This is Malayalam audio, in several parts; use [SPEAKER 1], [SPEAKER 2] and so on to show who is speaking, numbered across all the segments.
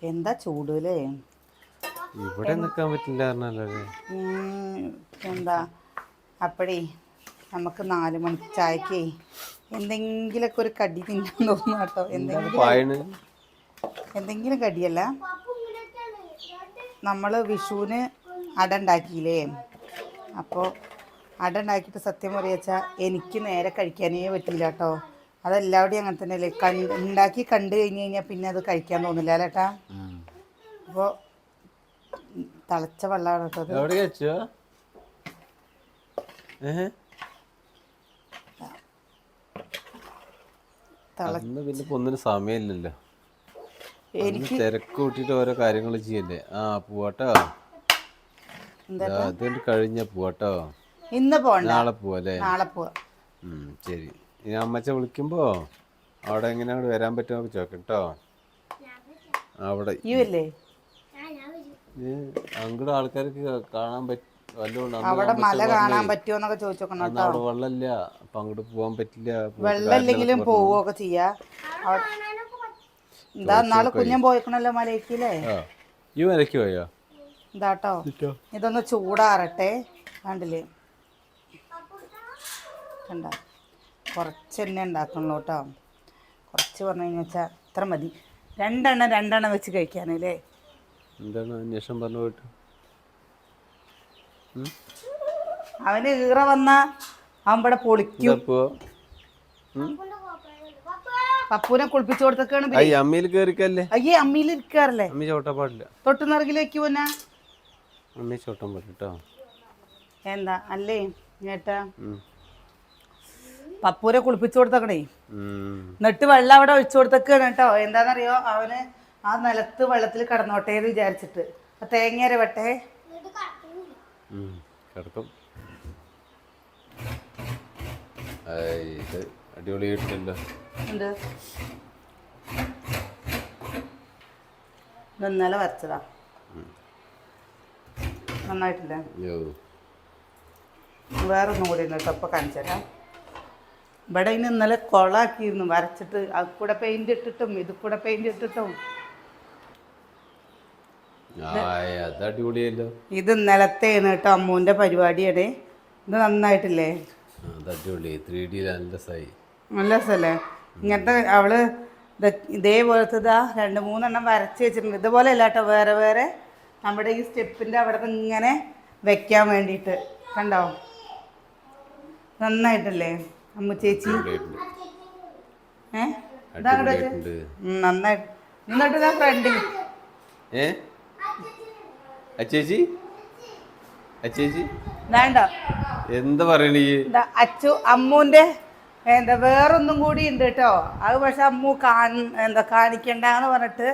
[SPEAKER 1] എന്താ ചൂട് അല്ലേ?
[SPEAKER 2] ഇവിടെ നിൽക്കാൻ പറ്റില്ല പറഞ്ഞല്ലേ.
[SPEAKER 1] എന്താ അപ്പഴേ നമുക്ക് 4 മണിക്ക് ചായക്കേ എന്തെങ്കിലുമൊക്കെ ഒരു കടി തിന്നാൻ തോന്നുന്നു കേട്ടോ. എന്തെങ്കിലും കടിയല്ല. നമ്മൾ വിഷുവിന് അട ഉണ്ടാക്കിയില്ലേ? അപ്പോൾ അട ഉണ്ടാക്കിയിട്ട് സത്യം പറയുക എനിക്ക് നേരെ കഴിക്കാനേ പറ്റില്ല കേട്ടോ. അതെല്ലാവരുടെയും അങ്ങനെ തന്നെയല്ലേ, ഉണ്ടാക്കി കണ്ടു കഴിഞ്ഞ് കഴിഞ്ഞാൽ പിന്നെ അത് കഴിക്കാൻ തോന്നില്ല അല്ലേ ഏട്ടാ? അപ്പോൾ തിളച്ച വെള്ളമാണ് കേട്ടോ.
[SPEAKER 2] പിന്നെ ഒന്നിനും സമയമില്ലല്ലോ. എനിക്ക് തിരക്ക് കൂട്ടിയിട്ട് ഓരോ കാര്യങ്ങൾ ചെയ്യല്ലേ. പോവാട്ടോ. അതുകൊണ്ട് കഴിഞ്ഞ പോവാട്ടോ.
[SPEAKER 1] ഇന്ന് പോണ്ട,
[SPEAKER 2] നാളെ പോവല്ലേ?
[SPEAKER 1] നാളെ പോവാ.
[SPEAKER 2] ശരി. ഇനി അമ്മച്ച വിളിക്കുമ്പോ അവിടെ എങ്ങനെയാണ് വരാൻ പറ്റുമോ ചോദിക്കട്ടോ. അവിടെ അങ്ങോട്ട് ആൾക്കാർക്ക് കാണാൻ
[SPEAKER 1] അവിടെ മല കാണാൻ പറ്റുമോന്നൊക്കെ ചോദിച്ചോക്കണം.
[SPEAKER 2] അവിടെ വെള്ളമില്ല, അപ്പൊ അങ്ങോട്ട് പോവാൻ പറ്റില്ല.
[SPEAKER 1] വെള്ളമില്ലെങ്കിലും പോവുകയൊക്കെ ചെയ്യാ. എന്താ നാളെ കുഞ്ഞൻ പോയിക്കണല്ലോ മലയ്ക്കല്ലേ?
[SPEAKER 2] ഈ മലയ്ക്ക് പോയോ?
[SPEAKER 1] എന്താട്ടോ ഇതൊന്ന് ചൂടാറട്ടെ. കണ്ടില്ലേ കണ്ട, കുറച്ച് തന്നെ ഉണ്ടാക്കണല്ലോ കേട്ടോ. കുറച്ച് പറഞ്ഞു കഴിഞ്ഞാൽ വെച്ചാൽ ഇത്ര മതി. രണ്ടെണ്ണം വെച്ച് കഴിക്കാനല്ലേ?
[SPEAKER 2] എന്താണ് അന്വേഷണം പറഞ്ഞു പോയിട്ട്?
[SPEAKER 1] അവന് ഈറ വന്ന അവൻ ഇവിടെ പൊളിക്കും. പപ്പൂനെ കുളിപ്പിച്ചു കൊടുത്തൊക്കെയാണ്.
[SPEAKER 2] അമ്മിയിൽ കേറിക്കല്ലേ?
[SPEAKER 1] അയ്യേ അമ്മിയിൽ ഇരിക്കാറല്ലേ?
[SPEAKER 2] അമ്മി ചോട്ടാൻ പാടില്ല.
[SPEAKER 1] തൊട്ട് നിറകിൽ വെക്കൂ പോന്നാ.
[SPEAKER 2] അമ്മി ചോട്ടാൻ പാടില്ല.
[SPEAKER 1] എന്താ അല്ലേ ചേട്ടാ? പപ്പൂനെ കുളിപ്പിച്ചു കൊടുത്തക്കണേ. എന്നിട്ട് വെള്ളം അവിടെ ഒഴിച്ചു കൊടുത്തൊക്കെയാണ് കേട്ടോ. എന്താണെന്നറിയോ, അവന് ആ നിലത്ത് വെള്ളത്തിൽ കിടന്നോട്ടെ എന്ന് വിചാരിച്ചിട്ട്. തേങ്ങ അരവട്ടെ.
[SPEAKER 2] കിടക്കും. അടിപൊളിയായിട്ടില്ലല്ലോ.
[SPEAKER 1] എന്ത് ഇന്നലെ വരച്ചതാ, നന്നായിട്ടില്ല. വേറൊന്നും കൂടി ഉണ്ട് കേട്ടോ, ഇപ്പൊ കാണിച്ചു തരാം. ഇവിടെ ഇനി ഇന്നലെ കൊളാക്കിയിരുന്നു വരച്ചിട്ട്. അത് കൂടെ പെയിന്റ് ഇട്ടിട്ടും ഇത് കൂടെ പെയിന്റ് ഇട്ടിട്ടും. ഇത് ഇന്നലത്തെയാണ് കേട്ടോ, അമ്മൂന്റെ പരിപാടിയാണ്. ഇത് നന്നായിട്ടില്ലേ? നല്ല രസമല്ലേ? ഇങ്ങനത്തെ അവള് ഇതേപോലത്തെ 2-3 വരച്ച് വെച്ചിട്ടുണ്ട്. ഇതുപോലെ അല്ല കേട്ടോ, വേറെ വേറെ നമ്മുടെ ഈ സ്റ്റെപ്പിന്റെ അവിടെ നിന്ന് ഇങ്ങനെ വെക്കാൻ വേണ്ടിയിട്ട്. കണ്ടോ നന്നായിട്ടല്ലേ അമ്മ ചേച്ചി? നന്നായിട്ട്. എന്നിട്ട് ഞാൻ ഫ്രണ്ടിൽ വേണ്ട
[SPEAKER 2] എന്താ പറയണ
[SPEAKER 1] അച്ചു അമ്മൂന്റെ എന്താ വേറൊന്നും കൂടി ഉണ്ട് കേട്ടോ. അത് പക്ഷെ അമ്മു കാണിക്കണ്ടെന്ന് പറഞ്ഞിട്ട്.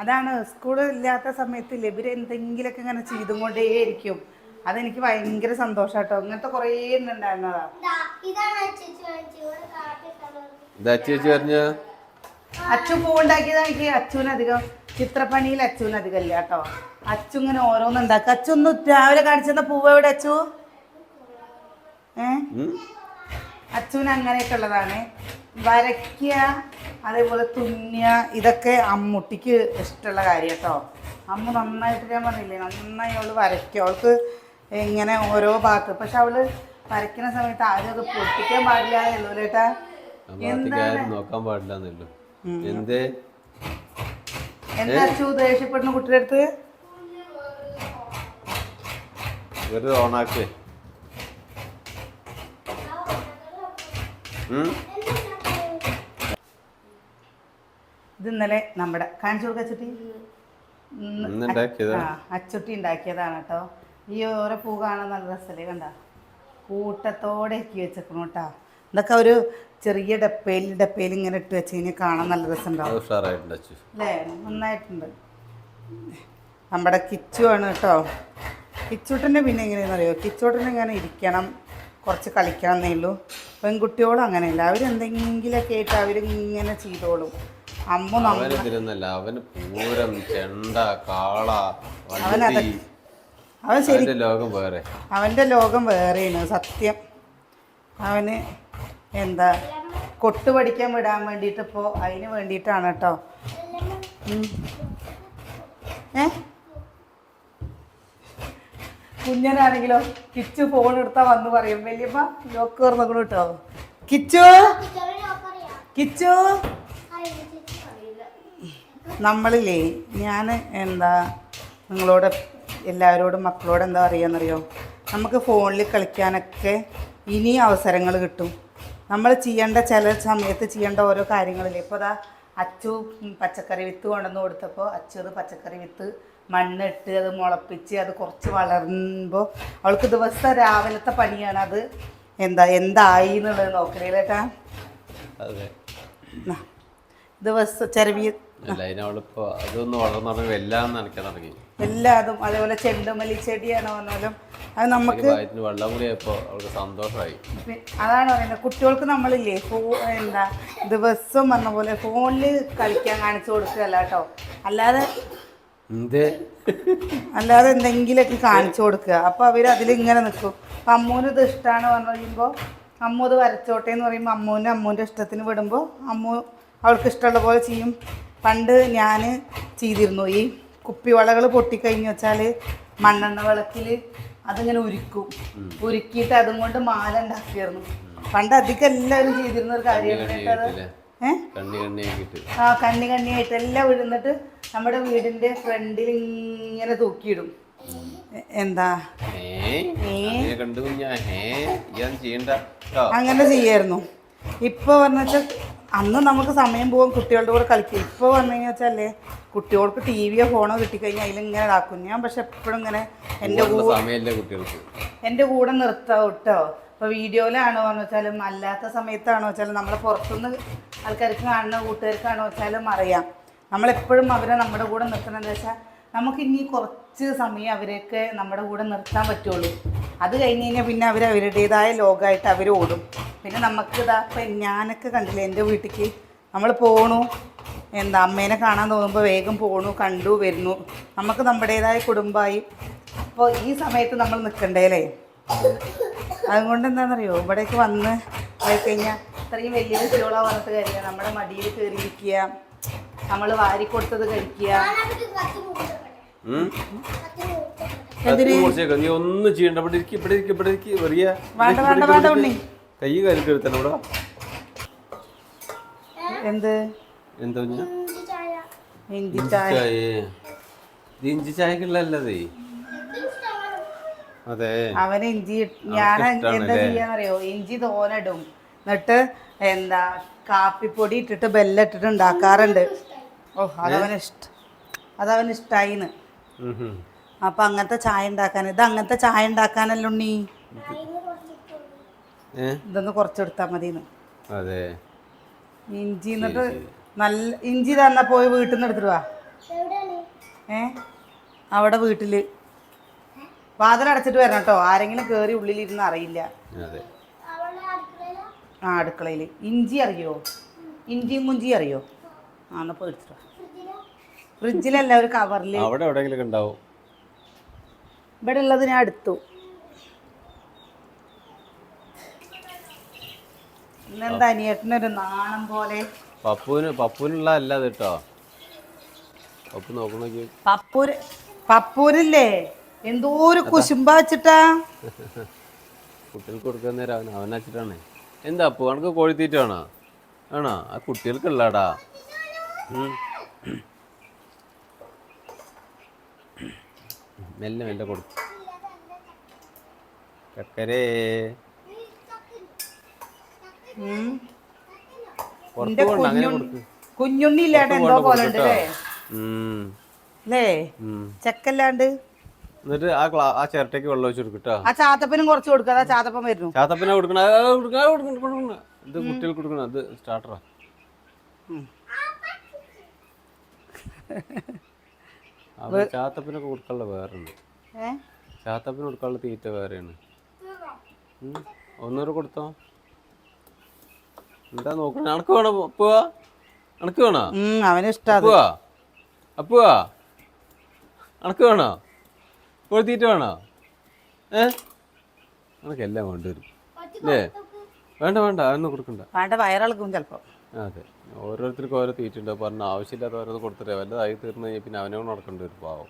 [SPEAKER 1] അതാണ് സ്കൂളിൽ ഇല്ലാത്ത സമയത്ത് ഇവര് എന്തെങ്കിലുമൊക്കെ ഇങ്ങനെ ചെയ്തും കൊണ്ടേയിരിക്കും. അതെനിക്ക് ഭയങ്കര സന്തോഷം കേട്ടോ. ഇങ്ങനത്തെ കുറേ ഉണ്ടായിരുന്നതാ. അച്ചു പൂവുണ്ടാക്കിയതാണ്. എനിക്ക് അച്ചുവിനധികം ചിത്രപ്പണിയിൽ അച്ചുവിനധികം ഇല്ല കേട്ടോ. അച്ചു ഇങ്ങനെ ഓരോന്നുണ്ടാക്കുക. അച്ചു ഒന്ന് രാവിലെ കാണിച്ചെന്ന പൂവ് എവിടെ അച്ചു? അച്ചുവിന് അങ്ങനെയൊക്കെ ഉള്ളതാണ്. വരയ്ക്കുക, അതേപോലെ തുന്നുക, ഇതൊക്കെ അമ്മൂട്ടിക്ക് ഇഷ്ടമുള്ള കാര്യം കേട്ടോ. അമ്മ നന്നായിട്ട്, ഞാൻ പറഞ്ഞില്ലേ, നന്നായി അവള് വരയ്ക്കുക. അവൾക്ക് ഇങ്ങനെ ഓരോ ഭാഗത്ത്. പക്ഷെ അവള് വരയ്ക്കുന്ന സമയത്ത് ആരും അത് പൊട്ടിക്കാൻ പാടില്ല എന്നുള്ളൂ കേട്ടാ.
[SPEAKER 2] നോക്കാൻ പാടില്ല.
[SPEAKER 1] എന്താ അച്ചു ദേഷ്യപ്പെടുന്ന കുട്ടിയുടെ അടുത്ത്? ഇത് ഇന്നലെ നമ്മുടെ കാണിച്ചു കൊടുക്ക അച്ചുട്ടി. അച്ചുട്ടി ഉണ്ടാക്കിയതാണ് കേട്ടോ. ഈ ഓരോ പൂ കാണാൻ നല്ല രസമല്ലേ? കണ്ട കൂട്ടത്തോടെ ആക്കി വെച്ചേക്കണം കേട്ടോ. ഇതൊക്കെ ഒരു ചെറിയ ഡപ്പയിൽ ഇങ്ങനെ ഇട്ട് വെച്ച് കഴിഞ്ഞാൽ കാണാൻ നല്ല രസമുണ്ടാവും അല്ലേ? നന്നായിട്ടുണ്ട്. നമ്മുടെ കിച്ചു ആണ് കേട്ടോ. കിച്ചൂട്ടൻ്റെ പിന്നെ എങ്ങനെയാണെന്ന് അറിയോ? കിച്ചൂട്ടൻ ഇങ്ങനെ ഇരിക്കണം, കുറച്ച് കളിക്കണം എന്നേ ഉള്ളൂ. പെൺകുട്ടിയോളും അങ്ങനെയല്ല, അവരെന്തെങ്കിലുമൊക്കെ ആയിട്ട് അവരിങ്ങനെ ചെയ്തോളും. അവൻ്റെ ലോകം വേറെയാണ് സത്യം. അവന് എന്താ കൊട്ട് പഠിക്കാൻ വിടാൻ വേണ്ടിയിട്ട് ഇപ്പോൾ അതിന് വേണ്ടിയിട്ടാണ് കേട്ടോ. ഏ കുഞ്ഞനാണെങ്കിലോ കിച്ചു ഫോൺ എടുത്താ വന്ന് പറയും വലിയമ്മ ലോക്ക് തുറന്നു കേട്ടോ. കിച്ചു കിച്ചു നമ്മളില്ലേ ഞാൻ നിങ്ങളോട് എല്ലാവരോടും മക്കളോട് എന്താ പറയുകയെന്നറിയോ, നമുക്ക് ഫോണിൽ കളിക്കാനൊക്കെ ഇനി അവസരങ്ങൾ കിട്ടും. നമ്മൾ ചെയ്യേണ്ട ചില സമയത്ത് ചെയ്യേണ്ട ഓരോ കാര്യങ്ങളില്ലേ. ഇപ്പോൾ അതാ അച്ചു പച്ചക്കറി വിത്ത് കൊണ്ടുവന്ന് കൊടുത്തപ്പോൾ അച്ചു അത് പച്ചക്കറി വിത്ത് മണ്ണിട്ട് അത് മുളപ്പിച്ച് അത് കുറച്ച് വളരുമ്പോൾ അവൾക്ക് ദിവസം രാവിലത്തെ പണിയാണ് അത് എന്തായി എന്നുള്ളത് നോക്കണേട്ടാ. ദിവസം ചെറിയ എല്ലാതും അതേപോലെ ചെണ്ടുമല്ലി ചെടിയാണ് പറഞ്ഞാലും അത് നമുക്ക്
[SPEAKER 2] സന്തോഷമായി.
[SPEAKER 1] അതാണ് പറയുന്നത്, കുട്ടികൾക്ക് നമ്മളില്ലേ ദിവസം പറഞ്ഞ പോലെ ഫോണിൽ കളിക്കാൻ കാണിച്ചു കൊടുക്കുകയല്ല കേട്ടോ, അല്ലാതെ എന്തെങ്കിലുമൊക്കെ കാണിച്ചു കൊടുക്കുക. അപ്പോൾ അവർ അതിലിങ്ങനെ നിൽക്കും. അപ്പം അമ്മൂന് ഇത് ഇഷ്ടമാണ് പറഞ്ഞു കഴിയുമ്പോൾ അമ്മു ഇത് വരച്ചോട്ടെ എന്ന് പറയുമ്പോൾ അമ്മൂൻ്റെ ഇഷ്ടത്തിന് വിടുമ്പോൾ അമ്മു അവൾക്ക് ഇഷ്ടമുള്ള പോലെ ചെയ്യും. പണ്ട് ഞാൻ ചെയ്തിരുന്നു, ഈ കുപ്പിവളകൾ പൊട്ടിക്കഴിഞ്ഞ് വെച്ചാൽ മണ്ണെണ്ണ വിളക്കിൽ അതിങ്ങനെ ഉരുക്കിയിട്ട് അതും കൊണ്ട് മാല ഉണ്ടാക്കിയായിരുന്നു. പണ്ട് അധികം എല്ലാവരും ചെയ്തിരുന്ന ഒരു കാര്യമാണ്. കണ്ണിയായിട്ട് എല്ലാം വിടുന്നിട്ട് നമ്മുടെ വീടിന്റെ ഫ്രണ്ടിൽ ഇങ്ങനെ തൂക്കിയിടും. അങ്ങനെ ചെയ്യായിരുന്നു. ഇപ്പൊ പറഞ്ഞാൽ അന്ന് നമുക്ക് സമയം പോകും, കുട്ടികളുടെ കൂടെ കളിക്കും. ഇപ്പോൾ പറഞ്ഞു വെച്ചാലേ കുട്ടികൾക്ക് ടിവിയോ ഫോണോ കിട്ടിക്കഴിഞ്ഞാൽ അതിലിങ്ങനെ ഇതാക്കും. ഞാൻ പക്ഷെ എപ്പോഴും ഇങ്ങനെ എൻ്റെ കൂടെ നിർത്താം കേട്ടോ. ഇപ്പോൾ വീഡിയോയിലാണോ എന്ന് വെച്ചാലും അല്ലാത്ത സമയത്താണോ വെച്ചാലും നമ്മളെ പുറത്തുനിന്ന് ആൾക്കാർക്ക് കാണുന്ന കൂട്ടുകാർക്കാണോ വെച്ചാലും അറിയാം. നമ്മളെപ്പോഴും അവരെ നമ്മുടെ കൂടെ നിർത്തണമെന്ന് വെച്ചാൽ നമുക്ക് ഇനി കുറച്ച് സമയം അവരെയൊക്കെ നമ്മുടെ കൂടെ നിർത്താൻ പറ്റുള്ളൂ. അത് കഴിഞ്ഞ് കഴിഞ്ഞാൽ പിന്നെ അവർ അവരുടേതായ ലോകമായിട്ട് അവർ ഓടും. പിന്നെ നമുക്ക് ഇപ്പം ഞാനൊക്കെ കണ്ടില്ലേ, എൻ്റെ വീട്ടിലേക്ക് നമ്മൾ പോണു, അമ്മേനെ കാണാൻ തോന്നുമ്പോൾ വേഗം പോണു, കണ്ടു വരുന്നു. നമുക്ക് നമ്മുടേതായ കുടുംബമായി. അപ്പോൾ ഈ സമയത്ത് നമ്മൾ നിൽക്കണ്ടേ അല്ലേ? അതുകൊണ്ട് എന്താണെന്നറിയോ, ഇവിടേക്ക് വന്ന് പോയിക്കഴിഞ്ഞാൽ ഇത്രയും വലിയ കുട്ടികളാ പറഞ്ഞിട്ട് കാര്യമില്ല. നമ്മുടെ മടിയിൽ കയറിയിരിക്കുക, നമ്മൾ വാരിക്കൊടുത്തത് കഴിക്കുക.
[SPEAKER 2] ഒന്നും ചെയ്യണ്ട,
[SPEAKER 1] വേണ്ട ഉണ്ണി.
[SPEAKER 2] കൈ കരുക്കെടുത്തോ ഇഞ്ചി ചായക്കുള്ളതേ. അതെ, അവന് ഇഞ്ചി
[SPEAKER 1] ഞാൻ എന്താ ചെയ്യാന്നറിയോ, ഇഞ്ചി തോനിടും, എന്നിട്ട് കാപ്പിപ്പൊടി ഇട്ടിട്ട് ബെല്ലം ഇട്ടിട്ട് ഉണ്ടാക്കാറുണ്ട്. അതവന് ഇഷ്ടായിന്ന്. അപ്പൊ അങ്ങനത്തെ ചായ ഉണ്ടാക്കാൻ, ഇത് അങ്ങനത്തെ ചായ ഉണ്ടാക്കാനല്ലോ ഉണ്ണി. ഇതൊന്ന് കുറച്ചെടുത്താൽ മതിന്ന്. ഇഞ്ചി എന്നിട്ട് നല്ല ഇഞ്ചി തന്നാ പോയി വീട്ടിൽ നിന്ന് എടുത്തിട്ട് വാ. അവിടെ വീട്ടില് വാതിലടച്ചിട്ട് വരണം കേട്ടോ, ആരെങ്കിലും കേറി ഉള്ളിലിരുന്ന് അറിയില്ല. അടുക്കളയില് ഇഞ്ചി അറിയോ, ഇഞ്ചിയും മുഞ്ചി അറിയോ? ആന്നപ്പോ എടുത്തിട്ട് വാ. ഫ്രിഡ്ജിലല്ല, ഒരു കവറില്. ഇവിടെ ഉള്ളത് ഞാൻ എടുത്തു. ഇന്നെന്താ അനിയേട്ടനൊരു നാണം പോലെ?
[SPEAKER 2] പപ്പൂനുള്ള അല്ല കേട്ടോ. പപ്പു നോക്കണോ?
[SPEAKER 1] പപ്പൂരില്ലേ എന്തോ ഒരു കുശുമ്പ വെച്ചിട്ടാ
[SPEAKER 2] കുട്ടികൾക്ക് കൊടുക്കാൻ നേരം അവൻ വെച്ചിട്ടാണ്. എന്താ അപ്പു കണക്ക് കോഴിത്തീറ്റാണോ? ആണോ? ആ കുട്ടികൾക്കുള്ളടാ. മെല്ലെ മെല്ലെ കൊടുത്തു. ചക്കരേ
[SPEAKER 1] കുഞ്ഞുണ്ണി ഇല്ലാണ്ട് എന്തോ പോലെ ഉണ്ട് അല്ലേ? ചെക്കല്ലാണ്ട്.
[SPEAKER 2] എന്നിട്ട് ആ ചിരട്ടയ്ക്ക് വെള്ളം ഒഴിച്ചു കൊടുക്കട്ടോ.
[SPEAKER 1] ആ ചാത്തപ്പനും കുറച്ച് കൊടുക്കുക. അതാ ചാത്തപ്പൻ വരുന്നു.
[SPEAKER 2] ചാത്തപ്പനെ കൊടുക്കണ ഇത് കുട്ടികൾക്ക് കൊടുക്കണം. അത് സ്റ്റാർട്ടറാ. ചാത്തപ്പനൊക്കെ കൊടുക്കാനുള്ള വേറെ. ചാത്തപ്പന് കൊടുക്കാനുള്ള തീറ്റ വേറെയാണ്. ഒന്നൂറ് കൊടുത്തോ. എന്താ നോക്കണ? അണക്ക് വേണോ അപ്പുവാ? അണക്ക് വേണോ?
[SPEAKER 1] അവന് ഇഷ്ടാ.
[SPEAKER 2] അപ്പുവാ അണക്ക് വേണോ? കോഴിത്തീറ്റ വേണോ? അണക്കെല്ലാം വേണ്ടി വരും അല്ലേ? വേണ്ട വേണ്ട, അതൊന്നും കൊടുക്കണ്ട.
[SPEAKER 1] വേണ്ട, വയറിളക്കും ചിലപ്പോ.
[SPEAKER 2] അതെ, ഓരോരുത്തർക്കും ഓരോ തീറ്റുണ്ട് പറഞ്ഞ ആവശ്യമില്ലാത്ത ഓരോ കൊടുത്തിട്ടേ വല്ലതായി തീർന്നു കഴിഞ്ഞാൽ പിന്നെ അവനെ കൊണ്ട് നടക്കേണ്ടി വരും പാവം.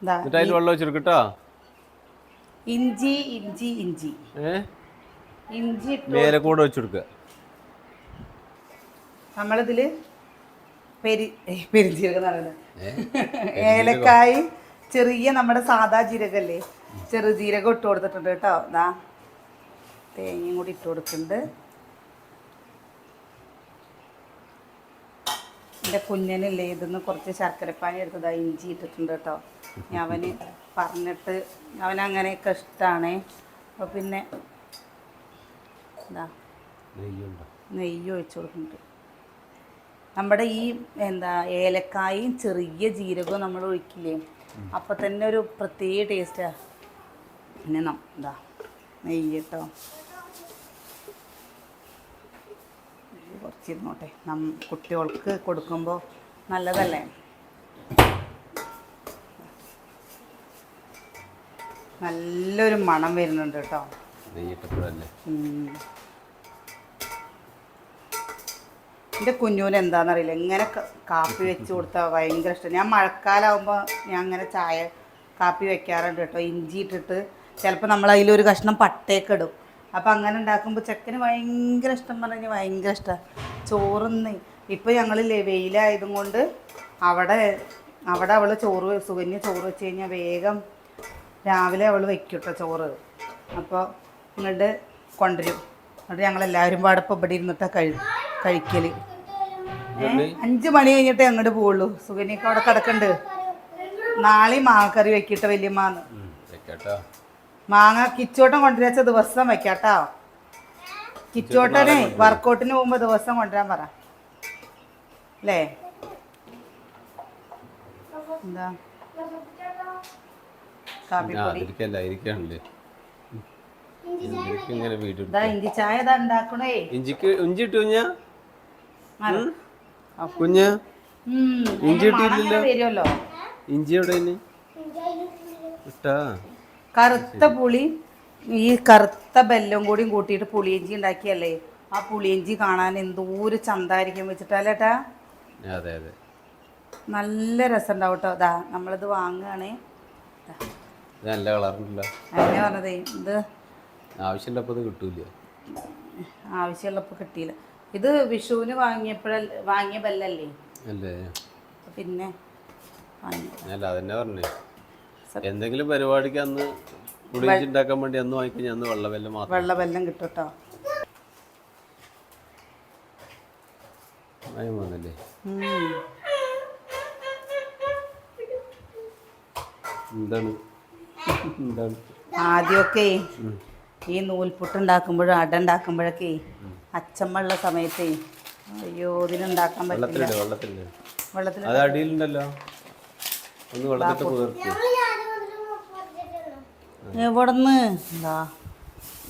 [SPEAKER 1] ഇതാ
[SPEAKER 2] എന്നിട്ട് അതിൽ വെള്ളം വെച്ചെടുക്കട്ടാ.
[SPEAKER 1] ഇഞ്ചി ഇഞ്ചി ഇഞ്ചി ഇഞ്ചി ഇട്ട്
[SPEAKER 2] മേലെ കൂടെ വെച്ചെടുക്കുക.
[SPEAKER 1] നമ്മളിതില് പെരിഞ്ജീരകം എന്ന് പറയുന്നത് ഏലക്കായി ചെറിയ നമ്മുടെ സാധാ ജീരകല്ലേ, ചെറുജീരകം ഇട്ട് കൊടുത്തിട്ടുണ്ട് കേട്ടോ. ഇതാ തേങ്ങയും കൂടി ഇട്ട് കൊടുക്കുന്നുണ്ട്. എൻ്റെ കുഞ്ഞനില്ലേ ഇതിന്ന് കുറച്ച് ശർക്കരപ്പാനി എടുത്തതാ ഇഞ്ചി ഇട്ടിട്ടുണ്ട് കേട്ടോ. അവന് പറഞ്ഞിട്ട് അവനങ്ങനെയൊക്കെ ഇഷ്ടമാണ്. അപ്പോൾ പിന്നെ എന്താ നെയ്യ് ഒഴിച്ച് കൊടുക്കുന്നുണ്ട്. നമ്മുടെ ഈ ഏലക്കായും ചെറിയ ജീരകവും നമ്മൾ ഒഴിക്കില്ലേ, അപ്പം തന്നെ ഒരു പ്രത്യേക ടേസ്റ്റാണ്. പിന്നെ എന്താ നെയ്യ് കേട്ടോ, കുറച്ചിരുന്നോട്ടെ, കുട്ടികൾക്ക് കൊടുക്കുമ്പോൾ നല്ലതല്ലേ. നല്ലൊരു മണം വരുന്നുണ്ട് കേട്ടോ. എൻ്റെ കുഞ്ഞൂന് എന്താണെന്നറിയില്ല, ഇങ്ങനെ കാപ്പി വെച്ച് കൊടുത്താൽ ഭയങ്കര ഇഷ്ടം. ഞാൻ മഴക്കാലമാകുമ്പോൾ ഞാൻ അങ്ങനെ ചായ കാപ്പി വെക്കാറുണ്ട് കേട്ടോ, ഇഞ്ചി ഇട്ടിട്ട്. ചിലപ്പോൾ നമ്മൾ അതിലൊരു കഷ്ണം പട്ടയൊക്കെ ഇടും. അപ്പം അങ്ങനെ ഉണ്ടാക്കുമ്പോൾ ചെക്കന് ഭയങ്കര ഇഷ്ടം പറഞ്ഞാൽ ഭയങ്കര ഇഷ്ടമാണ്. ചോറുന്ന് ഇപ്പോൾ ഞങ്ങൾ വെയിലായതും കൊണ്ട് അവിടെ അവൾ സുകന്യ ചോറ് വെച്ച് കഴിഞ്ഞാൽ വേഗം രാവിലെ അവൾ വെക്കും കേട്ടോ ചോറ്. അപ്പോൾ ഇങ്ങോട്ട് കൊണ്ടുവരും. എന്നിട്ട് ഞങ്ങളെല്ലാവരും പാടപ്പം ഇവിടെ ഇരുന്നിട്ടാണ് കഴിക്കൽ. 5 മണി കഴിഞ്ഞിട്ടേ അങ്ങോട്ട് പോവുള്ളൂ. സുകന്യൊക്കെ അവിടെ കിടക്കണ്ട്. നാളെയും മാങ്ങക്കറി വെക്കിട്ട വല്യമ്മാന്ന്. മാങ്ങ കിച്ചോട്ടം കൊണ്ടുവച്ച ദിവസം വെക്കാട്ടോ. കിച്ചോട്ടനെ വർക്കൗട്ടിന് പോകുമ്പോ ദിവസം കൊണ്ടുവരാൻ പറ അല്ലേ. എന്താ കാപ്പിപ്പൊടി ഇഞ്ചി ചായ ഇതാ ഉണ്ടാക്കണേ.
[SPEAKER 2] ഇഞ്ചിക്ക് ഇഞ്ചി ഇട്ടു കുഞ്ഞ് ഇഞ്ചി ഇട്ടില്ലല്ലോ.
[SPEAKER 1] വരുമല്ലോ
[SPEAKER 2] ഇഞ്ചി എവിടെ ഇട്ടാ.
[SPEAKER 1] കറുത്ത പുളി ഈ കറുത്ത ബെല്ലം കൂടിയും കൂട്ടിയിട്ട് പുളിയിഞ്ചി ഉണ്ടാക്കിയല്ലേ, ആ പുളിയിഞ്ചി കാണാൻ എന്തോരം ചന്തായിരിക്കും വെച്ചിട്ടല്ലേട്ടാ.
[SPEAKER 2] അതെ അതെ,
[SPEAKER 1] നല്ല രസം ഉണ്ടാവും കേട്ടോ. അതാ നമ്മളിത് വാങ്ങുകയാണേ.
[SPEAKER 2] നല്ല കളറുണ്ടല്ലോ.
[SPEAKER 1] അങ്ങനെ പറഞ്ഞതേ, ഇത്
[SPEAKER 2] ആവശ്യമുള്ളപ്പോൾ കിട്ടൂല.
[SPEAKER 1] ആവശ്യമുള്ളപ്പോൾ കിട്ടിയില്ല. ഇത് വിഷുവിന് വാങ്ങിയ ബെല്ലല്ലേ
[SPEAKER 2] അല്ലേ.
[SPEAKER 1] പിന്നെ
[SPEAKER 2] അല്ല അതന്നെ പറഞ്ഞേ, എന്തെങ്കിലും പരിപാടിക്ക് അന്ന് പുളിയിഞ്ചി ഉണ്ടാക്കാൻ വേണ്ടി അന്ന് വാങ്ങിക്കഴിഞ്ഞാൽ അന്ന് വെള്ളവെല്ലം മാത്രം.
[SPEAKER 1] വെള്ളവെല്ലം കിട്ടും കേട്ടോ.
[SPEAKER 2] വന്നല്ലേ. എന്താണ് എന്താണ്
[SPEAKER 1] ആദ്യമൊക്കെ ഈ നൂൽപുട്ട് ഉണ്ടാക്കുമ്പോഴും അട ഉണ്ടാക്കുമ്പോഴൊക്കെ അച്ചമ്മള്ള സമയത്തേ അയ്യോ ഇതിനുണ്ടാക്കാൻ പറ്റില്ല. വെള്ളത്തിൽ
[SPEAKER 2] അത് അടിയിലുണ്ടല്ലോ, ഒന്ന് വെള്ളത്തിട്ട് കുതിർത്തി.
[SPEAKER 1] എവിടെന്ന് എന്താ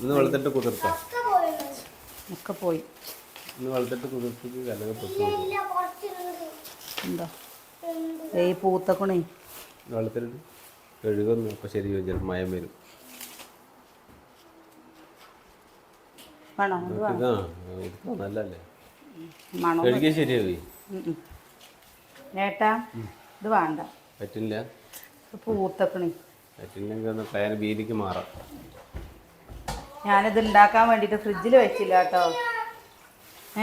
[SPEAKER 2] ഒന്ന് വെള്ളത്തിട്ട് കുതിർത്താ
[SPEAKER 1] ഒക്കെ പോയി.
[SPEAKER 2] ഒന്ന് വെള്ളത്തിട്ട് കുതിർത്തിട്ട്
[SPEAKER 1] എന്താ ഈ പൂത്തക്കണേ
[SPEAKER 2] വെള്ളത്തിലിട്ട് കഴുകുന്നു. അപ്പൊ ശരി ചിലപ്പോൾ മയം വരും. നല്ലല്ലേ കഴുകിയ ശരിയായി.
[SPEAKER 1] ഏട്ടാ ഇത് വേണ്ട,
[SPEAKER 2] പറ്റില്ല.
[SPEAKER 1] പൂത്തക്കണേ
[SPEAKER 2] പറ്റില്ലെങ്കിൽ പയർ ബീലിക്ക് മാറാം.
[SPEAKER 1] ഞാനിത് ഉണ്ടാക്കാൻ വേണ്ടിയിട്ട് ഫ്രിഡ്ജിൽ വെച്ചില്ല കേട്ടോ.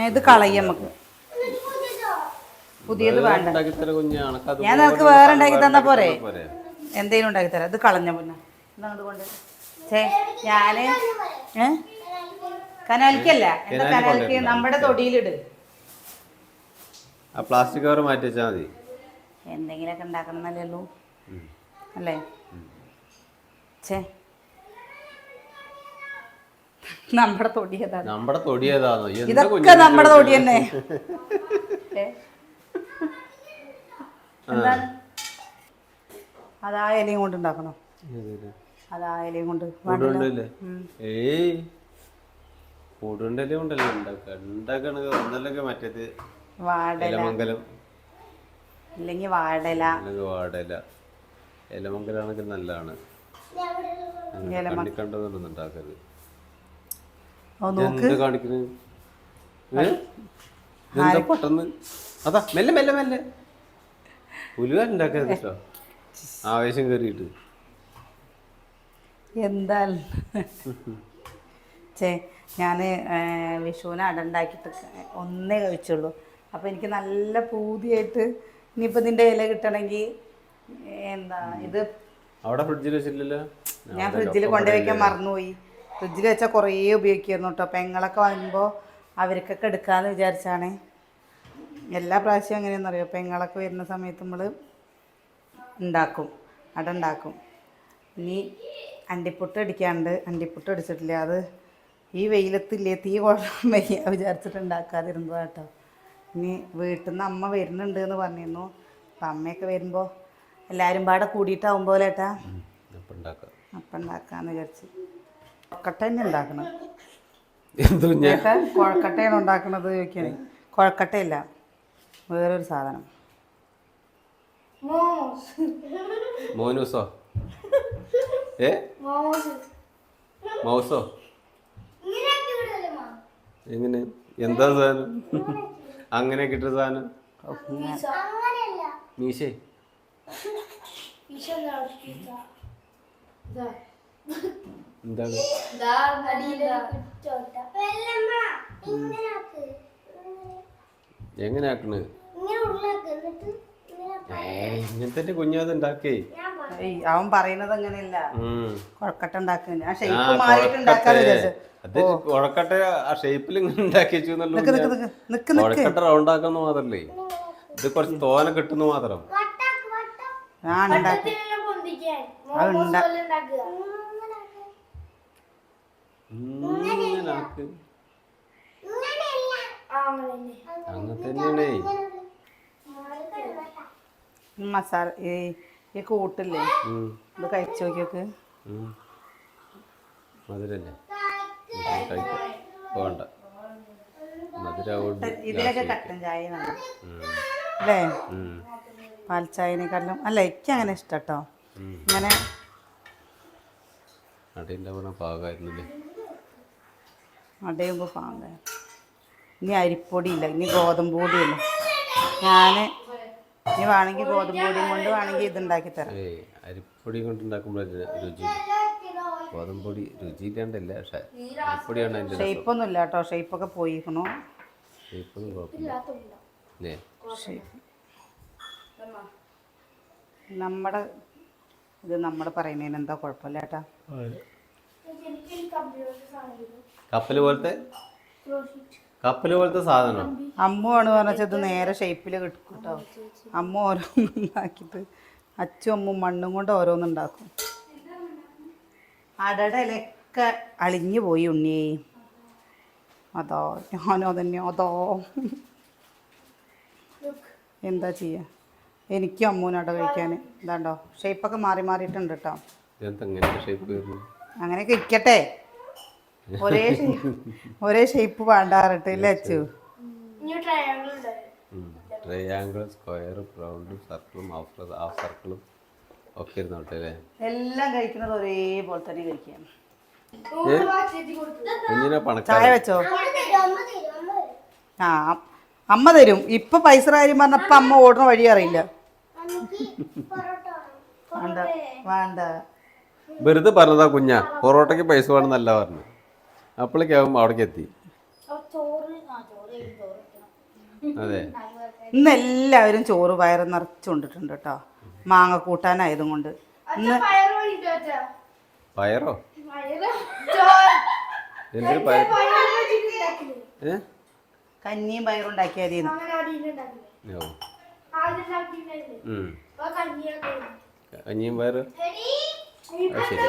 [SPEAKER 1] ഇത് കളയും നമുക്ക്. പുതിയത് വേണ്ട. ഞാൻ നിനക്ക് വേറെ ഉണ്ടാക്കി തന്നാ പോരെ, എന്തേലും ഉണ്ടാക്കി തരാം. ഇത് കളഞ്ഞ പിന്നെ കൊണ്ട് ഞാന് കനാലിക്കല്ല, എന്താ കനാലിക്ക് നമ്മുടെ തൊടിയിലിട്.
[SPEAKER 2] ആ പ്ലാസ്റ്റിക് കവർ മാറ്റി വെച്ചാൽ മതി.
[SPEAKER 1] എന്തെങ്കിലുമൊക്കെ ഉണ്ടാക്കണം എന്നല്ലേ ഉള്ളൂ അല്ലേ. നമ്മുടെ തൊടി ഏതാണ്?
[SPEAKER 2] നമ്മുടെ തൊടി ഏതാണോ?
[SPEAKER 1] ഇതൊക്കെ നമ്മുടെ തൊടി തന്നെ. എന്താണ് അതാ ഇലയും കൊണ്ട് ഉണ്ടാക്കണം. അതാ ഇലയും കൊണ്ട്
[SPEAKER 2] ഏയ് കൂടുണ്ടല്ലേ ഉണ്ടല്ലോ ഉണ്ടാക്കണ ഒന്നല്ലെങ്കിൽ മറ്റേത് ഇലമംഗലം
[SPEAKER 1] ഇല്ലെങ്കിൽ വാഴല.
[SPEAKER 2] ഇലമംഗലാണെങ്കിൽ നല്ലതാണ്. കണ്ടതൊന്നും ഉണ്ടാക്കരുത്. കാണിക്കുന്നത് ഇതെന്താ പെട്ടെന്ന് അതാ മെല്ലെ മെല്ലെ മെല്ലെ പുലുകാരുണ്ടാക്കാ കേട്ടോ ആവേശം കയറിയിട്ട്
[SPEAKER 1] എന്താ ഞാൻ വിഷുവിന് അട ഉണ്ടാക്കിയിട്ട് ഒന്നേ കഴിച്ചുള്ളൂ. അപ്പോൾ എനിക്ക് നല്ല പൂതിയായിട്ട് ഇനിയിപ്പോൾ ഇതിൻ്റെ ഇല കിട്ടണമെങ്കിൽ എന്താ ഇത്
[SPEAKER 2] അവിടെ ഫ്രിഡ്ജിൽ വെച്ചില്ലല്ലോ.
[SPEAKER 1] ഞാൻ ഫ്രിഡ്ജിൽ കൊണ്ടുവയ്ക്കാൻ മറന്നുപോയി. ഫ്രിഡ്ജിൽ വെച്ചാൽ കുറേ ഉപയോഗിക്കുമായിരുന്നു കേട്ടോ. പെങ്ങളൊക്കെ വരുമ്പോൾ അവർക്കൊക്കെ എടുക്കാമെന്ന് വിചാരിച്ചാണ്. എല്ലാ പ്രാവശ്യവും എങ്ങനെയാണെന്നറിയോ, പെങ്ങളൊക്കെ വരുന്ന സമയത്ത് നമ്മൾ ഉണ്ടാക്കും, അട ഉണ്ടാക്കും. ഇനി അണ്ടിപ്പുട്ട് അടിക്കാണ്ട്, അണ്ടിപ്പുട്ട് അടിച്ചിട്ടില്ല. അത് ഈ വെയിലത്തില്ലേ തീ കൊള്ളാൻ വയ്യ വിചാരിച്ചിട്ട് ഉണ്ടാക്കാതിരുന്നതാണ് കേട്ടോ. ഇനി വീട്ടിൽ നിന്ന് അമ്മ വരുന്നുണ്ട് എന്ന് പറഞ്ഞിരുന്നു. അപ്പം അമ്മയൊക്കെ വരുമ്പോൾ എല്ലാവരും പാടെ കൂടിയിട്ടാവുമ്പോൾ ഏട്ടാ അപ്പം ഉണ്ടാക്കാമെന്ന് വിചാരിച്ചു. കൊഴക്കട്ട തന്നെ ഉണ്ടാക്കണം. ഏട്ടാ കൊഴക്കട്ടയാണ് ഉണ്ടാക്കണത് ചോദിക്കാൻ. കൊഴക്കട്ടയില്ല, വേറൊരു സാധനം.
[SPEAKER 2] മോനൂസോ മൗസോ എങ്ങനെ എന്താ സാധനം? അങ്ങനെ കിട്ടുന്ന സാധനം മീശേ എന്താണ്? എങ്ങനെ ആക്കണ്? ഇങ്ങനത്തെ കുഞ്ഞത് ഉണ്ടാക്കേ.
[SPEAKER 1] അവൻ പറയുന്നത് അങ്ങനെയല്ല, കൊഴക്കട്ട ഉണ്ടാക്കുന്ന ആ ഷേപ്പ് മാറിയിട്ട് ഉണ്ടാക്കാന്ന് വിചാരിച്ചു.
[SPEAKER 2] അത് കൊഴക്കട്ട ആ ഷേപ്പിൽ ഇങ്ങനെ ഉണ്ടാക്കി വെച്ചു. കൊഴക്കട്ട റൗണ്ട് ആക്കുന്ന മാത്രല്ലേ, ഇത് കുറച്ച് തോന കിട്ടുന്നു മാത്രം. അങ്ങനെ തന്നെയാണേ
[SPEAKER 1] മസാല. ഈ കൂട്ടില്ലേ, ഇത് കഴിച്ചു നോക്കിയൊക്കെ.
[SPEAKER 2] മധുരല്ലേ വേണ്ട, മധുര
[SPEAKER 1] ഇതിലൊക്കെ കട്ടൻ ചായ അല്ലേ, പാൽ ചായനെക്കാളും. അല്ല എനിക്ക് അങ്ങനെ ഇഷ്ടം കേട്ടോ. ഇങ്ങനെ
[SPEAKER 2] അടയുണ്ടാവണ പാകമായിരുന്നില്ലേ,
[SPEAKER 1] അടയുമ്പോൾ പാക. ഇനി അരിപ്പൊടിയില്ല, ഇനി ഗോതമ്പ് പൊടിയില്ല. ഞാൻ ഇനി വേണമെങ്കിൽ ഗോതമ്പ് പൊടിയും കൊണ്ട് വേണമെങ്കിൽ ഇതുണ്ടാക്കി തരാം.
[SPEAKER 2] അരിപ്പൊടി കൊണ്ട് ഉണ്ടാക്കുമ്പോൾ രുചി, ഗോതമ്പ് പൊടി രുചി ഇല്ലാണ്ടല്ല, പക്ഷേ അരിപ്പൊടിയാണ് അതിൻ്റെ
[SPEAKER 1] ഷേപ്പൊന്നും ഇല്ല കേട്ടോ. ഷേപ്പൊക്കെ പോയിരിക്കണു.
[SPEAKER 2] ഷേപ്പൊന്നും കുഴപ്പമില്ല.
[SPEAKER 1] നമ്മുടെ ഇത് നമ്മൾ പറയുന്നതിന് എന്താ കുഴപ്പമില്ല ചേട്ടാ.
[SPEAKER 2] കപ്പല് പോലത്തെ സാധനം
[SPEAKER 1] അമ്മുവാണ് പറഞ്ഞാൽ ഇത് നേരെ ഷേപ്പിൽ കിട്ടും കേട്ടോ. അമ്മ ഓരോന്നുണ്ടാക്കിയിട്ട് അച്ഛനും അമ്മും മണ്ണും കൊണ്ട് ഓരോന്നുണ്ടാക്കും. അടയുടെ ഇലയൊക്കെ അളിഞ്ഞു പോയി ഉണ്ണിയേ. അതോ ഞാനോ തന്നെ അതോ എന്താ ചെയ്യുക. എനിക്കും അമ്മൂനും അട കഴിക്കാൻ ഇതാണ്ടോ ഷേപ്പൊക്കെ മാറി മാറിയിട്ടുണ്ട് കേട്ടോ. അങ്ങനെയൊക്കെ ഇരിക്കട്ടെ, ഒരേ ഷേപ്പ് വേണ്ടാറിട്ട് ഇല്ലേ അച്ചു?
[SPEAKER 2] ട്രയാങ്കിൾ, സ്ക്വയർ, റൗണ്ട്, സർക്കിളും ഹാഫ് സർക്കിളും ഒക്കെ ഇരുന്നോട്ടെ അല്ലേ.
[SPEAKER 1] എല്ലാം കഴിക്കുന്നത് ഒരേപോലെ തന്നെ കഴിക്കാം.
[SPEAKER 2] ചായ
[SPEAKER 1] വെച്ചോ? ആ അമ്മ തരും. ഇപ്പൊ പൈസ കാര്യം പറഞ്ഞപ്പോ അമ്മ ഓടുന്ന വഴി അറിയില്ല. വേണ്ട വേണ്ട,
[SPEAKER 2] വെറുതെ പറഞ്ഞതാ കുഞ്ഞാ. പൊറോട്ടയ്ക്ക് പൈസ വേണമെന്നല്ല പറഞ്ഞു. അപ്പോഴേക്കാവും അവിടേക്ക് എത്തി. അതെ,
[SPEAKER 1] ഇന്ന് എല്ലാവരും ചോറ് വയറ് നിറച്ചുകൊണ്ടിട്ടുണ്ട് കേട്ടോ. മാങ്ങ കൂട്ടാനായതും കൊണ്ട്. ഇന്ന്
[SPEAKER 2] പയറോ? എന്തൊരു പയർ?
[SPEAKER 1] കഞ്ഞിയും പയറും ഉണ്ടാക്കിയാൽ
[SPEAKER 2] കഞ്ഞിയും പയറ്. ശരി.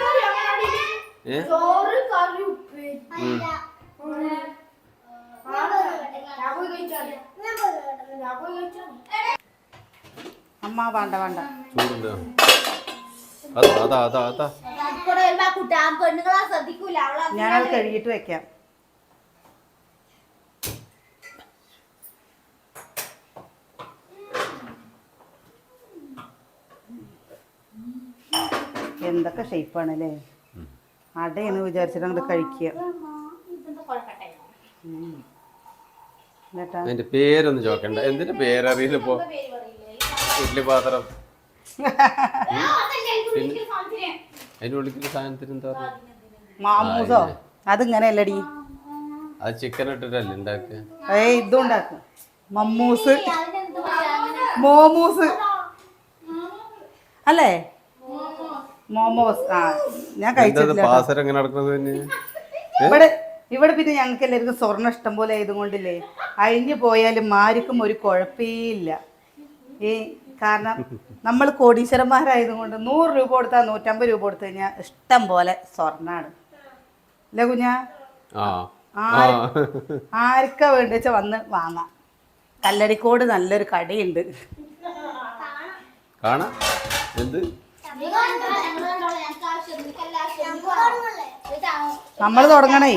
[SPEAKER 2] അമ്മ വേണ്ട വേണ്ട, ചൂടുണ്ടോ? അതാ അതാ അതാ
[SPEAKER 1] ഞാനത് കഴുകിയിട്ട് വെക്കാം. എന്തൊക്കെ ഷേപ്പാണല്ലേ. അടയെന്ന് വിചാരിച്ചിട്ട് അങ്ങോട്ട് കഴിക്കുക. എന്നിട്ടാ
[SPEAKER 2] അതിന്റെ പേരൊന്നും ചോക്കണ്ട. എന്തിന്റെ പേരറിയില്ല ഇപ്പൊ. ഇഡ്ഡലി പാത്രം. അതിന്റെ ഉള്ളിൽ സാധനത്തിന് എന്താ പറയുക?
[SPEAKER 1] മാമൂസോ? അതിങ്ങനെയല്ലടി,
[SPEAKER 2] അത് ചിക്കൻ ഇട്ടിട്ടല്ലേ ഉണ്ടാക്കുക?
[SPEAKER 1] ഇതും ഉണ്ടാക്കും. മമ്മൂസ്, മോമൂസ് അല്ലേ? മോമോസ്. ആ ഞാൻ കഴിച്ചിട്ടില്ല.
[SPEAKER 2] പാസരം എങ്ങനെ നടക്കുന്നത് പിന്നെ?
[SPEAKER 1] ഇവിടെ ഇവിടെ പിന്നെ ഞങ്ങൾക്ക് എല്ലാവർക്കും സ്വർണ്ണം ഇഷ്ടം പോലെ ആയതുകൊണ്ടില്ലേ, അഴിഞ്ഞു പോയാലും ആർക്കും ഒരു കുഴപ്പമില്ല. കാരണം നമ്മൾ കോടീശ്വരന്മാരായതുകൊണ്ട് 100 രൂപ കൊടുത്താൽ 150 രൂപ കൊടുത്തു കഴിഞ്ഞാൽ ഇഷ്ടം പോലെ സ്വർണ്ണാണ്. അല്ലേ കുഞ്ഞാ? ആർക്കാ വേണ്ടി വെച്ചാൽ വന്ന് വാങ്ങാം. കല്ലടിക്കോട് നല്ലൊരു കടയുണ്ട്.
[SPEAKER 2] കാണാം. എന്ത്
[SPEAKER 1] നമ്മൾ തുടങ്ങണേ,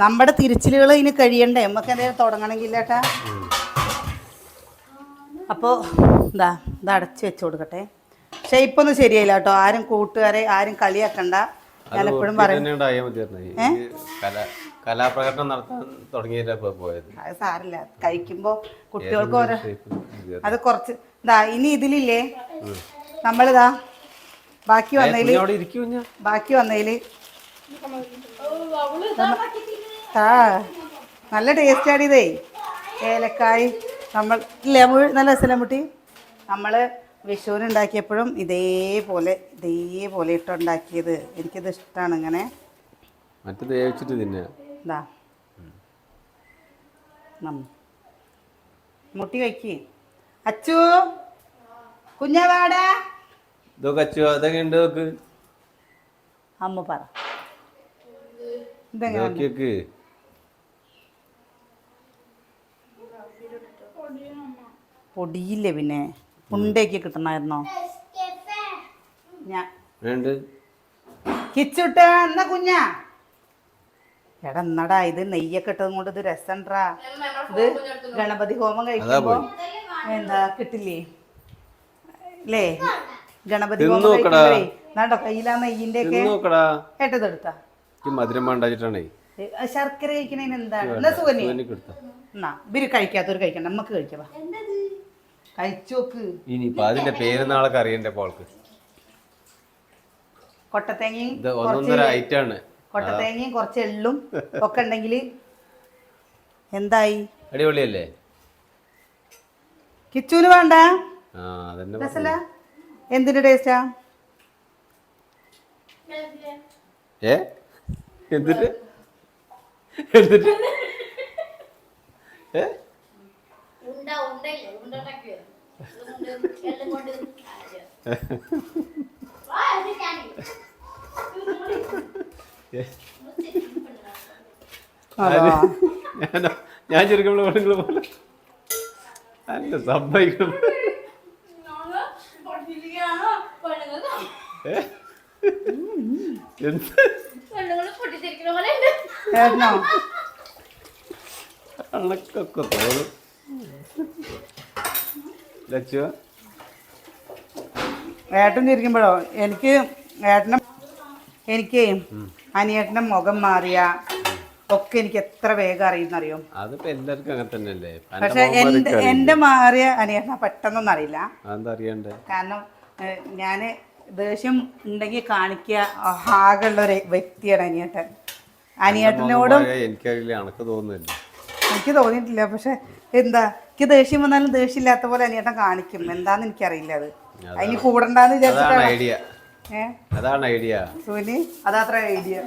[SPEAKER 1] നമ്മുടെ തിരിച്ചിലുകൾ ഇനി കഴിയണ്ടേ നമുക്ക് എന്തെങ്കിലും തുടങ്ങണമെങ്കിൽ ചേട്ടാ. അപ്പോൾ ഇത് അടച്ചു വെച്ച് കൊടുക്കട്ടെ. ഷേപ്പൊന്നും ശരിയായില്ല കേട്ടോ. ആരും കൂട്ടുകാരെ ആരും കളിയാക്കണ്ട. ഞാൻ എപ്പോഴും പറയും
[SPEAKER 2] കലാപ്രകടനം നടത്താൻ തുടങ്ങിയപ്പോ പോയത്.
[SPEAKER 1] അത് സാരില്ല, കഴിക്കുമ്പോൾ കുട്ടികൾക്ക് ഓരോ അത് കുറച്ച് ഇനി ഇതിലില്ലേ നമ്മളിതാ ബാക്കി വന്നതില് നല്ല ടേസ്റ്റ് ആടിയതേ. ഏലക്കായ് നമ്മൾ ഇല്ലേ നല്ല രസലമുട്ടി. നമ്മൾ വിഷുവിന് ഉണ്ടാക്കിയപ്പോഴും ഇതേപോലെ ഇട്ടുണ്ടാക്കിയത്. എനിക്കിത് ഇഷ്ടമാണ്. ഇങ്ങനെ ഇതാ മുട്ടി കഴിക്ക്. അച്ചു കുഞ്ഞാവാടാ. അമ്മ പറ ഇതെങ്ങനെ പൊടിയില്ലേ പിന്നെ ഉണ്ടേക്ക് കിട്ടണമായിരുന്നോ? കിച്ചുട്ട എന്നാ കുഞ്ഞാ എടാ എന്നടാ, ഇത് നെയ്യൊക്കെ ഇട്ടതും കൊണ്ട് ഇത് രസണ്ടാ. ഇത് ഗണപതി ഹോമം കഴിക്കുമ്പോ എന്താ കിട്ടില്ലേ അല്ലേ? ഗണപതി ഹോമം കഴിക്കുമ്പോഴേ എന്നാണ്ടോ കയ്യിലാ നെയ്യിന്റെ ഒക്കെ ഏട്ടതെടുത്താ ശർക്കര കഴിക്കണേന് എന്താണ്? എന്നാ സുഖന്യ എന്നാ ഇവര് കഴിക്കാത്തവര് കഴിക്കണ്ട, നമുക്ക് കഴിക്കാം. കഴിച്ചോക്ക്.
[SPEAKER 2] ഇനിയിപ്പോ അതിന്റെ പേര് നാളെ അറിയണ്ടേ പോൾക്ക്.
[SPEAKER 1] കൊട്ടത്തേങ്ങയും കുറച്ച് എള്ളും ഒക്കെ ഉണ്ടെങ്കിൽ എന്തായി?
[SPEAKER 2] അടിപൊളിയല്ലേ?
[SPEAKER 1] കിച്ചൂന് വേണ്ട രസല്ല? എന്തിന്റെ ടേസ്റ്റാ?
[SPEAKER 2] എന്നിട്ട് ഞാൻ ചെറുക്കുമ്പോൾ പോലെ നല്ല സമ്മതിക്കണം. കണക്കൊക്കെ തോന്നും.
[SPEAKER 1] ഏട്ടൻ ചിരിക്കുമ്പോഴോ എനിക്ക് അനിയേട്ടൻ്റെ മുഖം മാറിയ ഒക്കെ എനിക്ക് എത്ര വേഗം അറിയുന്നറിയോ?
[SPEAKER 2] അതിപ്പോ എല്ലാവർക്കും അങ്ങനെ തന്നെയല്ലേ.
[SPEAKER 1] പക്ഷെ എന്റെ മാറിയ അനിയേട്ടനെ പെട്ടെന്നൊന്നും അറിയില്ല. കാരണം ഞാൻ ദേഷ്യം ഉണ്ടെങ്കിൽ കാണിക്കുക ആകെയുള്ള ഒരു വ്യക്തിയാണ് അനിയേട്ടൻ. അനിയേട്ടനോടും എനിക്ക് തോന്നിയിട്ടില്ല. പക്ഷെ എനിക്ക് ദേഷ്യം വന്നാലും ദേഷ്യമില്ലാത്ത പോലെ അനിയേട്ടൻ കാണിക്കും. എന്താന്ന് എനിക്കറിയില്ല. അതിന് കൂടണ്ടെന്ന് വിചാരിച്ചിട്ടാണ്. സുനി അതത്ര ഐഡിയ.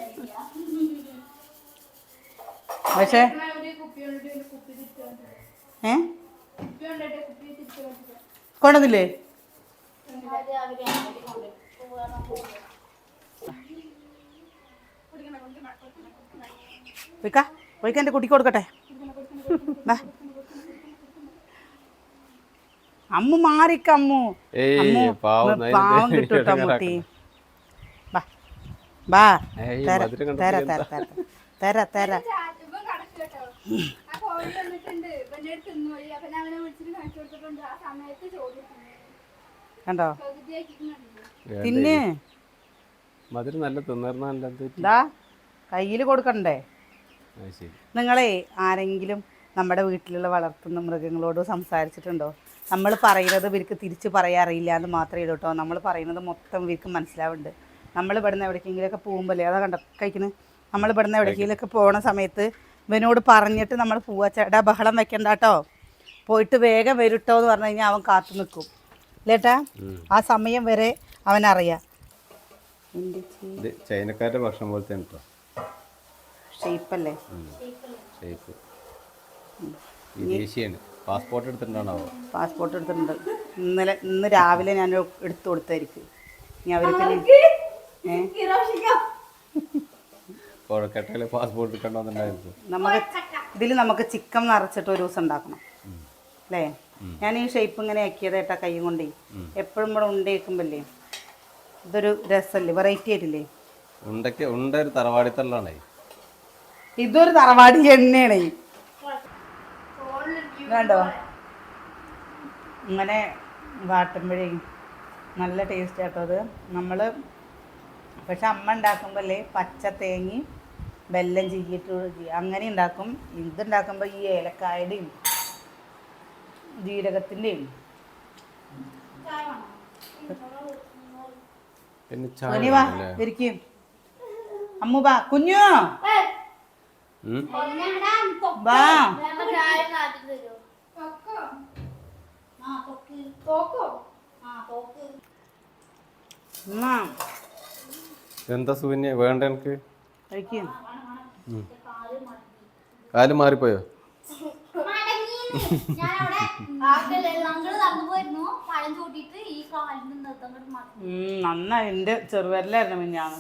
[SPEAKER 1] പക്ഷെ കൊണ്ടുവന്നില്ലേ? പോയിക്ക എൻ്റെ കുട്ടിക്ക് കൊടുക്കട്ടെ. അമ്മു മാറിക്ക. അമ്മു പാവം കിട്ടൂട്ടോ മുട്ടി. ബാ തര തര തര തര തര. കണ്ടോ തിന്ന്. കയ്യിൽ കൊടുക്കണ്ടേ? നിങ്ങളെ ആരെങ്കിലും നമ്മുടെ വീട്ടിലുള്ള വളർത്തുന്ന മൃഗങ്ങളോട് സംസാരിച്ചിട്ടുണ്ടോ? നമ്മൾ പറയുന്നത് ഇവർക്ക് തിരിച്ച് പറയാൻ അറിയില്ല എന്ന് മാത്രമേ ഉള്ളൂ കേട്ടോ. നമ്മൾ പറയുന്നത് മൊത്തം ഇവർക്ക് മനസ്സിലാവുന്നുണ്ട്. നമ്മൾ ഇവിടുന്ന് എവിടേക്കെങ്കിലുമൊക്കെ പോകുമ്പോഴേ അതാ കണ്ടോ കഴിക്കുന്നത്. നമ്മൾ ഇവിടുന്ന് എവിടേക്കെങ്കിലുമൊക്കെ പോണ സമയത്ത് ഇവനോട് പറഞ്ഞിട്ട് നമ്മൾ പോവാ, ചേട്ടാ ബഹളം വെക്കണ്ട കേട്ടോ, പോയിട്ട് വേഗം വരട്ടോ എന്ന് പറഞ്ഞു കഴിഞ്ഞാൽ അവൻ കാത്തു നിൽക്കും ലേട്ടാ. ആ സമയം വരെ അവനറിയാം.
[SPEAKER 2] ചൈനക്കാരുടെ ഭക്ഷണം പോലത്തെ
[SPEAKER 1] ഷേപ്പല്ലേ?
[SPEAKER 2] ഷേപ്പ് വിദേശിയാണ്. പാസ്പോർട്ട് എടുത്തിട്ടുണ്ടാണോ?
[SPEAKER 1] പാസ്പോർട്ട് എടുത്തിട്ടുണ്ട്. ഇന്ന് രാവിലെ ഞാൻ എടുത്തു കൊടുത്തായിരിക്കും. ഇനി അവർക്ക്
[SPEAKER 2] കൊഴക്കട്ടയിലെ പാസ്പോർട്ട് എടുക്കണമെന്നുണ്ടായിരുന്നു.
[SPEAKER 1] നമുക്ക് ചിക്കൻ നിറച്ചിട്ട് ഒരു ദിവസം ഉണ്ടാക്കണം അല്ലേ? ഞാൻ ഈ ഷേപ്പ് ഇങ്ങനെ ആക്കിയതേട്ടാ കൈ കൊണ്ടേ. എപ്പോഴും ഇവിടെ ഉണ്ടേക്കുമ്പല്ലേ ഇതൊരു രസമല്ലേ, വെറൈറ്റി ആയിട്ടില്ലേ?
[SPEAKER 2] ഉണ്ട ഒരു തറവാടിത്തള്ളാണേ.
[SPEAKER 1] ഇതൊരു തറവാടി എണ്ണയാണ്. വേണ്ടോ ഇങ്ങനെ വാട്ടുമ്പോഴേ നല്ല ടേസ്റ്റ് ആട്ടോ അത്. നമ്മൾ പക്ഷെ അമ്മ ഉണ്ടാക്കുമ്പോഴല്ലേ പച്ച തേങ്ങയും വെല്ലം ചീകിയിട്ട് അങ്ങനെ ഉണ്ടാക്കും. ഇതുണ്ടാക്കുമ്പോൾ ഈ ഏലക്കായുടെയും ജീരകത്തിൻ്റെയും ഇരിക്കും. അമ്മു ബാ കുഞ്ഞു ബാ.
[SPEAKER 2] എന്താ സൂന്യ വേണ്ട എനിക്ക്?
[SPEAKER 1] കഴിക്കും.
[SPEAKER 2] കാല് മാറിപ്പോയോ?
[SPEAKER 1] നന്നായി. എന്റെ ചെറുവരലായിരുന്നു മിഞ്ഞാണ്.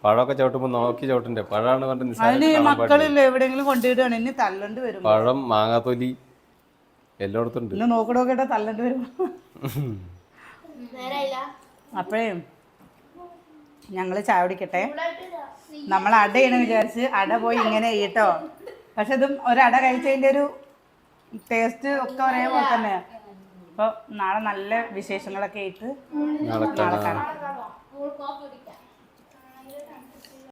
[SPEAKER 2] പഴമൊക്കെ ചവിട്ടുമ്പോ നോക്കി ചവിട്ടണ്ടേ? പഴമാണ് പറഞ്ഞ
[SPEAKER 1] അതിന് മക്കളില്ല എവിടെയെങ്കിലും കൊണ്ടുവരികയാണ് ഇനി തല്ലണ്ട് വരും.
[SPEAKER 2] പഴം മാങ്ങാത്തൊലി എല്ലായിടത്തും ഉണ്ട്.
[SPEAKER 1] ഇന്ന് നോക്കണോക്കേട്ടാ തല്ലണ്ട് വരും. അപ്പോഴേ ഞങ്ങൾ ചായ കുടിക്കട്ടെ. നമ്മൾ അടയാണ് വിചാരിച്ച് അട പോയി ഇങ്ങനെ ചെയ്യട്ടോ. പക്ഷെ ഇതും ഒരട കഴിച്ചതിൻ്റെ ഒരു ടേസ്റ്റ് ഒക്കെ ഒരേപോലെ തന്നെ. അപ്പോൾ നാളെ നല്ല വിശേഷങ്ങളൊക്കെ ആയിട്ട് നാളെ കാണാം.